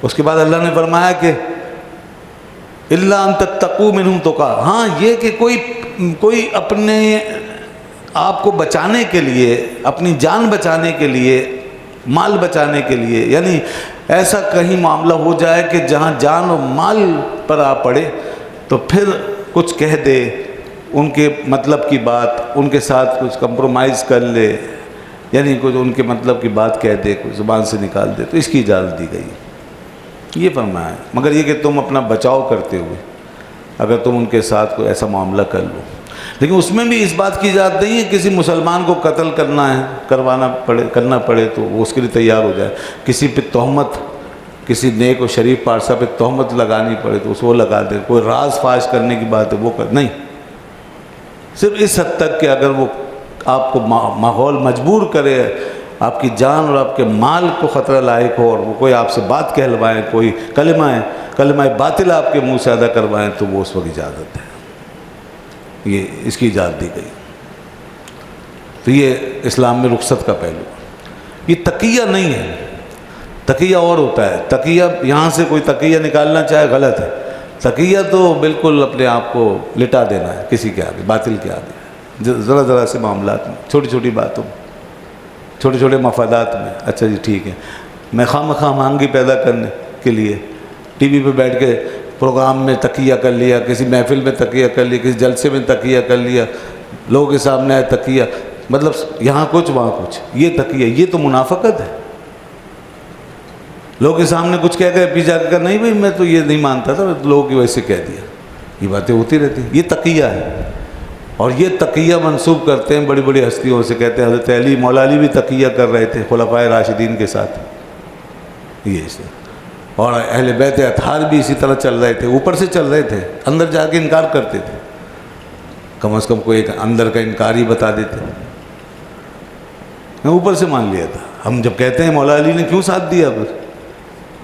اس کے بعد اللہ نے فرمایا کہ الا ان تتقوا منہم تقا، ہاں یہ کہ کوئی اپنے آپ کو بچانے کے لیے، اپنی جان بچانے کے لیے، مال بچانے کے لیے، یعنی ایسا کہیں معاملہ ہو جائے کہ جہاں جان و مال پر آ پڑے تو پھر کچھ کہہ دے، ان کے مطلب کی بات، ان کے ساتھ کچھ کمپرومائز کر لے، یعنی کچھ ان کے مطلب کی بات کہہ دے، کچھ زبان سے نکال دے، تو اس کی اجازت دی گئی، یہ فرمایا ہے۔ مگر یہ کہ تم اپنا بچاؤ کرتے ہوئے اگر تم ان کے ساتھ کوئی ایسا معاملہ کر لو، لیکن اس میں بھی اس بات کی اجازت نہیں ہے کسی مسلمان کو قتل کرنا پڑے تو وہ اس کے لیے تیار ہو جائے، کسی پہ تہمت، کسی نیک و شریف پارسا پہ تہمت لگانی پڑے تو اس کو لگا دے، کوئی راز فاش کرنے کی بات ہے وہ نہیں، صرف اس حد تک کہ اگر وہ آپ کو ماحول مجبور کرے، آپ کی جان اور آپ کے مال کو خطرہ لاحق ہو، اور وہ کوئی آپ سے بات کہلوائیں، کوئی کلمہ باطل آپ کے منہ سے ادا کروائیں، تو وہ اس وقت اجازت ہے، یہ اس کی اجازت دی گئی۔ تو یہ اسلام میں رخصت کا پہلو، یہ تقیہ نہیں ہے، تقیہ اور ہوتا ہے، تقیہ یہاں سے کوئی تقیہ نکالنا چاہے غلط ہے، تقیہ تو بالکل اپنے آپ کو لٹا دینا ہے کسی کے آگے، باطل کے آگے، ذرا سے معاملات میں، چھوٹی چھوٹی باتوں میں، چھوٹے چھوٹے مفادات میں، اچھا جی ٹھیک ہے، میں خواہ مہنگی پیدا کرنے کے لیے ٹی وی پہ بیٹھ کے پروگرام میں تقیہ کر لیا، کسی محفل میں تقیہ کر لیا، کسی جلسے میں تقیہ کر لیا، لوگوں کے سامنے آئے تقیہ، مطلب یہاں کچھ وہاں کچھ، یہ تقیہ، یہ تو منافقت ہے۔ لوگوں کے سامنے کچھ کہہ گئے، پیچھے جا کر نہیں بھائی میں تو یہ نہیں مانتا تھا، لوگوں کی وجہ سے کہہ دیا، یہ باتیں ہوتی رہتی ہیں، یہ تقیہ ہے۔ اور یہ تقیہ منسوب کرتے ہیں بڑی بڑی ہستیوں سے، کہتے ہیں حضرت علی، مولا علی بھی تقیہ کر رہے تھے خلفائے راشدین کے ساتھ، یہ اس طرح، اور اہل بیت اطہار بھی اسی طرح چل رہے تھے، اوپر سے چل رہے تھے، اندر جا کے انکار کرتے تھے، کم از کم کوئی ایک اندر کا انکار ہی بتا دیتے، میں اوپر سے مان لیا تھا۔ ہم جب کہتے ہیں مولا علی نے کیوں ساتھ دیا، پھر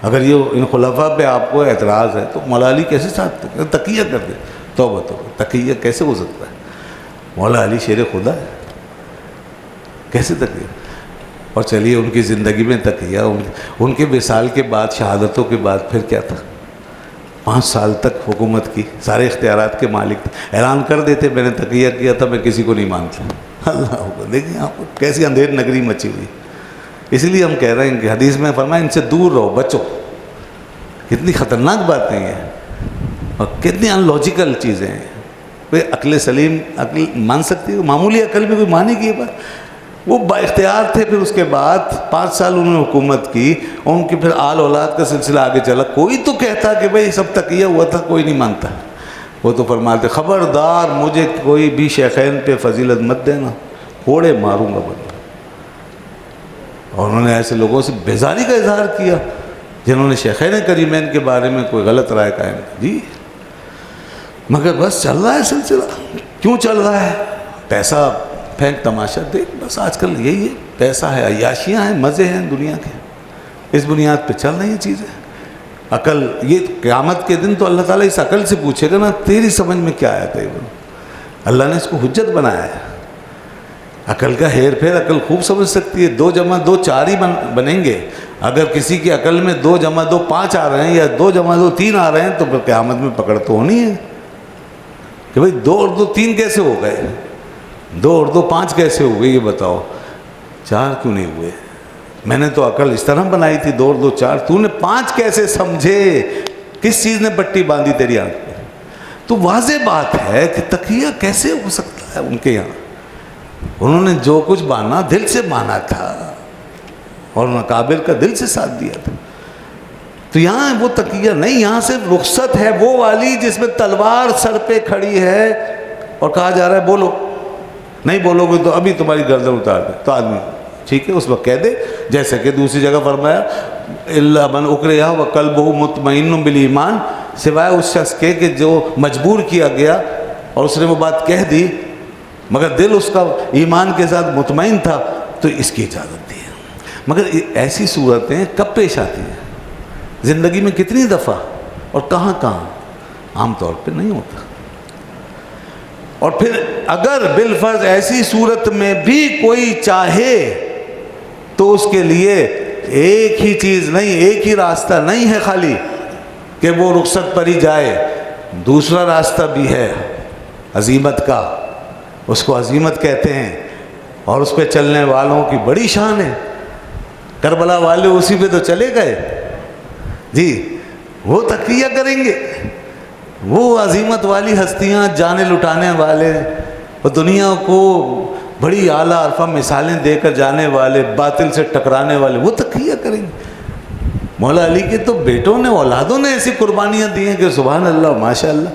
اگر یہ ان خلفاء پہ آپ کو اعتراض ہے تو مولا علی کیسے ساتھ دے؟ تقیہ کر دے، توبہ تقیہ کیسے ہو سکتا ہے؟ مولا علی شیر خدا ہے، کیسے تقیہ؟ اور چلیے ان کی زندگی میں تقیہ، ان کے وصال کے بعد، شہادتوں کے بعد پھر کیا تھا؟ 5 سال تک حکومت کی، سارے اختیارات کے مالک تھے، اعلان کر دیتے میں نے تقیہ کیا تھا، میں کسی کو نہیں مانتا۔ اللہ حکم، دیکھیں آپ کیسی اندھیر نگری مچی ہوئی۔ اس لیے ہم کہہ رہے ہیں کہ حدیث میں فرمایا ان سے دور رہو، بچو۔ کتنی خطرناک باتیں ہیں اور کتنی ان لاجیکل چیزیں ہیں۔ کوئی عقل سلیم عقل مان سکتی ہے؟ معمولی عقل میں کوئی مانے گی یہ بات؟ وہ با اختیار تھے، پھر اس کے بعد 5 سال انہوں نے حکومت کی، ان کی پھر آل اولاد کا سلسلہ آگے چلا، کوئی تو کہتا کہ بھائی سب تقیہ ہوا تھا، کوئی نہیں مانتا۔ وہ تو فرماتے خبردار مجھے کوئی بھی شیخین پہ فضیلت مت دینا، کوڑے ماروں گا بندہ۔ اور انہوں نے ایسے لوگوں سے بیزاری کا اظہار کیا جنہوں نے شیخین کریمین کے بارے میں کوئی غلط رائے قائم کی، جی مگر بس چل رہا ہے سلسلہ۔ کیوں چل رہا ہے؟ پیسہ پھینک، تماشا دیکھ، بس آج کل یہی ہے، پیسہ ہے، عیاشیاں ہیں، مزے ہیں دنیا کے، اس بنیاد پہ چل رہی ہیں چیزیں۔ عقل، یہ قیامت کے دن تو اللہ تعالیٰ اس عقل سے پوچھے گا نا تیری سمجھ میں کیا آیا تھا؟ اللہ نے اس کو حجت بنایا ہے۔ عقل کا ہیر پھیر عقل خوب سمجھ سکتی ہے، 2 جمع 2 4 ہی بنیں گے۔ اگر کسی کی عقل میں 2 جمع 2 5 آ رہے ہیں یا 2 جمع 2 3 آ رہے ہیں تو پھر قیامت میں پکڑ تو ہونی ہے کہ بھئی 2 اور 2 3 کیسے ہو گئے، 2 اور 2 5 کیسے ہو گئے، یہ بتاؤ 4 کیوں نہیں ہوئے؟ میں نے تو عقل اس طرح بنائی تھی 2 اور 2 4، تو نے 5 کیسے سمجھے؟ کس چیز نے پٹی باندھی تیری آنکھ پہ؟ تو واضح بات ہے کہ تقیہ کیسے ہو سکتا ہے ان کے یہاں؟ انہوں نے جو کچھ مانا دل سے مانا تھا اور انہوں نے کابل کا دل سے ساتھ دیا تھا۔ تو یہاں وہ تقیہ نہیں، یہاں صرف رخصت ہے وہ والی جس میں تلوار سر پہ کھڑی ہے اور کہا جا رہا ہے بولو، نہیں بولو گے تو ابھی تمہاری گردن اتار دے، تو آدمی ٹھیک ہے اس وقت کہہ دے، جیسے کہ دوسری جگہ فرمایا الا من اکرہ وقلبہ مطمئن بالایمان، سوائے اس شخص کے کہ جو مجبور کیا گیا اور اس نے وہ بات کہہ دی مگر دل اس کا ایمان کے ساتھ مطمئن تھا، تو اس کی اجازت دی ہے۔ مگر ایسی صورتیں کب پیش آتی ہیں زندگی میں؟ کتنی دفعہ اور کہاں کہاں؟ عام طور پہ نہیں ہوتا۔ اور پھر اگر بالفرض ایسی صورت میں بھی کوئی چاہے تو اس کے لیے ایک ہی چیز نہیں، ایک ہی راستہ نہیں ہے خالی کہ وہ رخصت پر ہی جائے، دوسرا راستہ بھی ہے عزیمت کا، اس کو عزیمت کہتے ہیں، اور اس پہ چلنے والوں کی بڑی شان ہے۔ کربلا والے اسی پہ تو چلے گئے جی، وہ تقیہ کریں گے، وہ عظیمت والی ہستیاں، جانیں لٹانے والے، وہ دنیا کو بڑی اعلیٰ عرفہ مثالیں دے کر جانے والے، باطل سے ٹکرانے والے، وہ تقیہ کریں گے۔ مولا علی کے تو بیٹوں نے، اولادوں نے ایسی قربانیاں دی ہیں کہ سبحان اللہ ماشاء اللہ،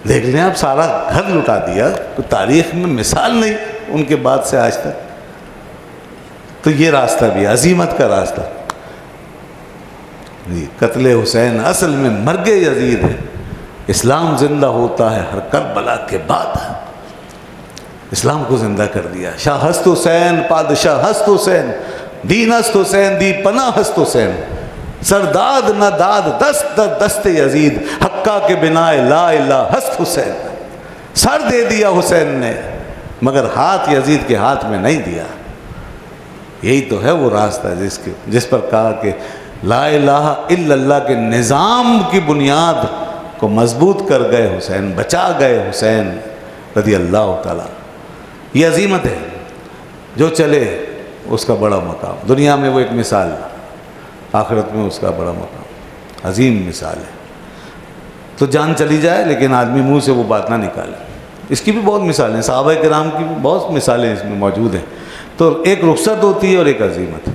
دیکھ لیں آپ، سارا گھر لٹا دیا، تو تاریخ میں مثال نہیں ان کے بعد سے آج تک۔ تو یہ راستہ بھی عظیمت کا راستہ جی۔ قتل حسین اصل میں مرگ یزید ہے، اسلام زندہ ہوتا ہے ہر کربلا کے بعد، اسلام کو زندہ کر دیا۔ شاہ ہست حسین، پادشاہ ہست حسین، دین ہست حسین، دی پناہ ہست حسین، سرداد نہ داد دست در دست یزید، حقہ کے بنا لا الہ ہست حسین۔ سر دے دیا حسین نے مگر ہاتھ یزید کے ہاتھ میں نہیں دیا۔ یہی تو ہے وہ راستہ جس پر کہا کہ لا الہ الا اللہ کے نظام کی بنیاد کو مضبوط کر گئے حسین، بچا گئے حسین رضی اللہ تعالیٰ۔ یہ عظیمت ہے، جو چلے اس کا بڑا مقام، دنیا میں وہ ایک مثال، آخرت میں اس کا بڑا مقام، عظیم مثال ہے۔ تو جان چلی جائے لیکن آدمی منہ سے وہ بات نہ نکالے۔ اس کی بھی بہت مثالیں، صحابہ کرام کی بھی بہت مثالیں اس میں موجود ہیں۔ تو ایک رخصت ہوتی ہے اور ایک عظیمت۔